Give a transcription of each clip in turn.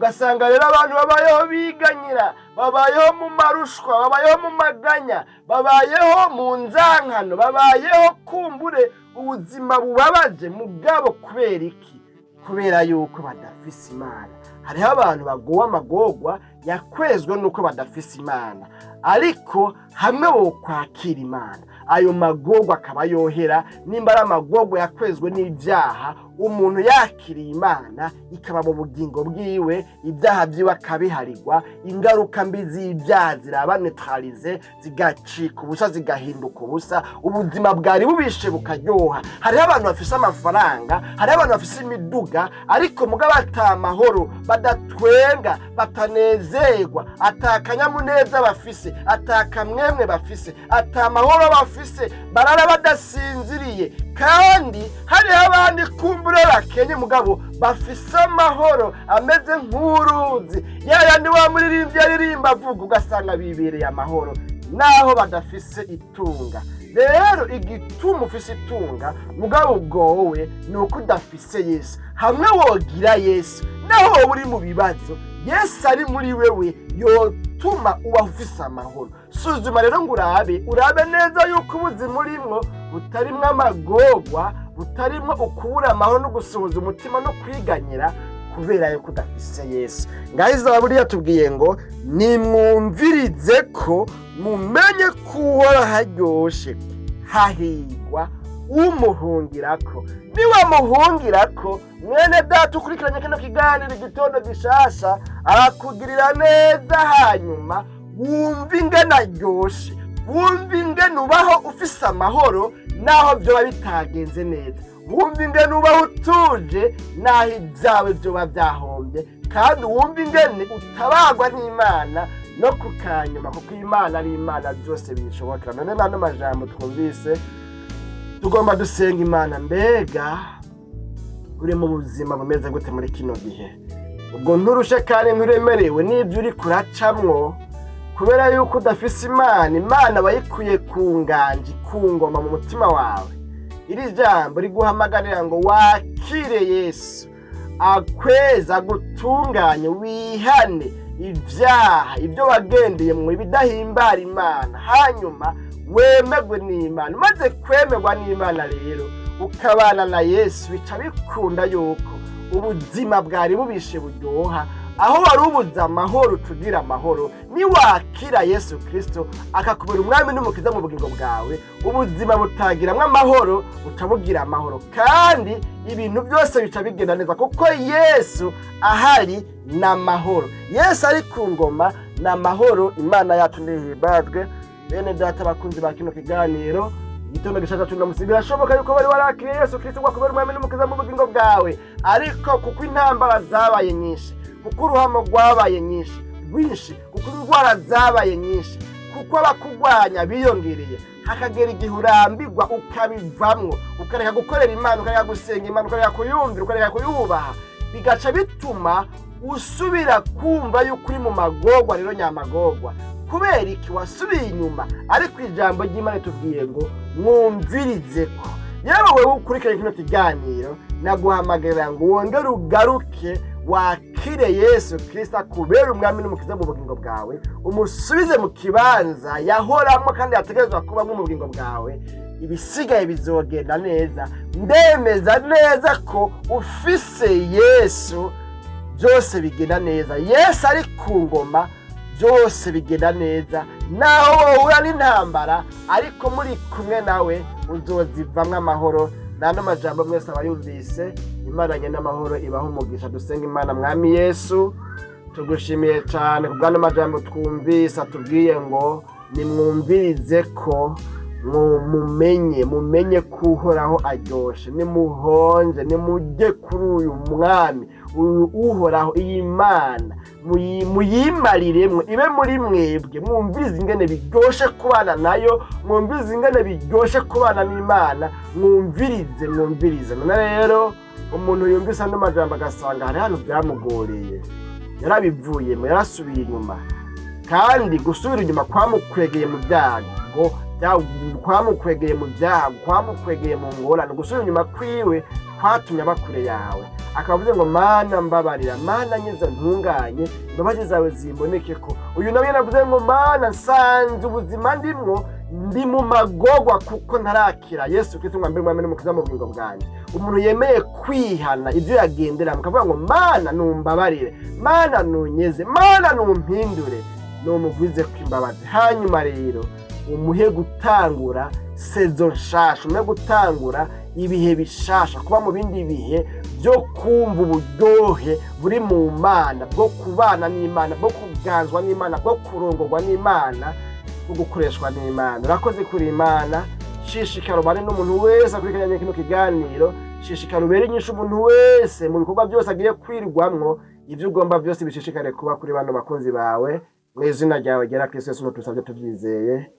ugasanga rero abantu babayeho biganyira, babayeho mu marushwa, babayeho mu maganya, babayeho mu nzankano, babayeho kumbure ubuzima bubabaje mugabo kubera iki? Kubera yuko badafise Imana. Hariho abantu bagowe amagorwa yakwezwe nuko badafise Imana, ariko hamwe bo kwakira Imana ayo magorwa akaba yohera. Nimba ari amagorwa yakwezwe n'ibyaha, umuntu yakiriye Imana ikaba mu bugingo bwiwe, ibyaha byiwe akabiharirwa, ingaruka mbi z'ibyaha ziraba neutralize, zigacika ubusa, zigahinduka ubusa, ubuzima bwari bubishe bukaryoha. Hariho abantu bafise amafaranga, hariho abantu bafise imiduga, ariko mugabo atamahoro, badatwenga, batanezerwa, atakanyamuneza bafise, atakamwemwe bafise, atamahoro bafise, barara badasinziriye. Kandi hariho abandi kumbure bakenye mugabo bafise amahoro ameze nk'uruzi, yayandi wa muririmbyi aririmba avuga, ugasanga bibereye amahoro naho badafise itunga. Rero igituma ufise itunga mugabo ubwowe ni uko udafise Yesu. Hamwe wogira Yesu, naho uri mu bibazo, Yesu ari muri wewe yotuma uba ufise amahoro. Suzuma rero ngo urabe neza yuko ubuzima urimwo butarimwo amagorwa, butarimwo ukubura amahoro no gusohoza umutima no kwiganyira kubera yuko udafise Yesu. Ngaho Zaburi yatubwiye ngo nimwumvirize ko mumenye ko Uhoraho haryoshe, hahigwa umuhungirako. Niwamuhungirako mwene data ukurikiranye kino kiganiro igitondo gishasha, arakugirira neza, hanyuma wumva ingene aryoshe, wumva ingene ubaho ufise amahoro naho vyoba bitagenze neza, wumva ingene ubaho utuje naho ibyawe vyoba vyahombye, kandi wumva ingene utabagwa n'Imana no kukanyuma, kuko Imana ari Imana byose bishobokera. None nano majambo twumvise tugomba dusenga Imana. Mbega uri mu buzima bumeze gute muri kino gihe? Ubwo nturushe kandi nturemerewe n'ibyo uri kuracamwo, kubera yuko udafise Imana. Imana bayikuye ku nganji, ku ngoma mu mutima wawe. Iri jambo riguhamagarira ngo wakire Yesu, akweza gutunganye, wihane ibyaha, ibyo wagendeye mu bidahimbara Imana, hanyuma wemegwe n'Imana. Maze kwemerwa n'Imana rero ukabana na Yesu, bica bikunda yuko ubuzima bwari bubishe buryoha. Aho wari ubuze amahoro tugira amahoro, niwakira Yesu Kristo akakubera umwami n'umukiza mu bugingo bwawe, ubuzima butagiramwe amahoro utabugira amahoro, kandi ibintu byose bica bigenda neza, kuko Yesu ahari n'amahoro. Yesu ari ku ngoma n'amahoro. Imana yacu nihimbazwe. Bene data bakunzi ba kino kiganiro igitondo gishasha cy'umunsi, birashoboka yuko bari warakiriye Yesu Kristo akubera umwami n'umukiza mu bugingo bwawe, ariko kuko intambara zabaye nyinshi, kuko uruhamo rwabaye rwinshi, kuko indwara zabaye nyinshi, kuko abakugwanya biyongereye, hakagera igihe urambirwa ukabivamwo, ukareka gukorera Imana, ukareka gusenga Imana, ukareka kuyumvira, ukareka kuyubaha, bigaca bituma usubira kumva yuko uri mu magorwa. Rero nyamagorwa kubera iki? Wasubiye inyuma. Ariko ijambo ry'Imana tubwiye ngo mwumvirize ko. Yewe wewe ukurikiranye kino kiganiro, naguhamagarira ngo wongere ugaruke, wakire Yesu Kristo akubera umwami n'umukiza mu bugingo bwawe, umusubize mu kibanza yahoramo kandi yategerezwa kuba mu bugingo bwawe. Ibisigaye bizogenda neza. Ndemeza neza ko ufise Yesu byose bigenda neza. Yesu ari ku ngoma, byose bigenda neza. Naho wohura n'intambara, ariko muri kumwe nawe uzozivamwo amahoro. Nano majambo mwese abayumvise, Imana nyene amahoro ibaho umugisha. Dusenga Imana. Mwami Yesu, tugushimiye cyane kubw'ano majambo twumvise atubwiye ngo nimwumvirize ko, mumenye ko Uhoraho aryoshe, nimuhonje, nimujye kuri uyu mwami Uhoraho, iyi Mana muyimariremwe, ibe muri mwebwe. Mwumvirize ingene biryoshe kubana nayo, mwumvirize ingene biryoshe kubana n'Imana, mwumvirize. None rero umuntu yumvise ano majambo agasanga hari hano byamugoreye, yarabivuyemo, yarasubiye inyuma, kandi gusubira inyuma kwamukwegeye mu byago, kwamukwegeye mu byago, kwamukwegeye mu ngorane. Gusubira inyuma kwiwe kwatumye aba kure yawe, akavuze ngo mana mbabarira, mana nyeza ntunganye, imbabazi zawe zimboneke ko. Uyu nawe yanavuze ngo mana nsanze ubuzima ndimwo ndi mu magorwa kuko ntarakira Yesu Kristo mwambere mwamene mukiza mu bugingo bwanjye. Umuntu yemeye kwihana ibyo yagendera mukavuga ngo mana numbabarire, mana nunyeze, mana numpindure, numugwize kwimbabazi. Hanyuma rero umuhe gutangura sezo nshasha, umuhe gutangura ibihe bishasha, kuba mu bindi bihe byo kumva uburyohe buri mu Mana, bwo kubana n'Imana, bwo kuganzwa n'Imana, bwo kurongorwa n'Imana, bwo gukoreshwa n'Imana. Urakoze kuri Imana. Shishikara ubane n'umuntu wese akurikiranye kino kiganiro, shishikara ubere inyishu umuntu wese mu bikorwa byose agiye kwirwamwo, ivyo ugomba byose bishishikare kuba kuri bano bakunzi bawe. Mu izina ryawe ryera Kristo Yesu tusabye tubyizeye.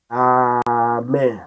Amen.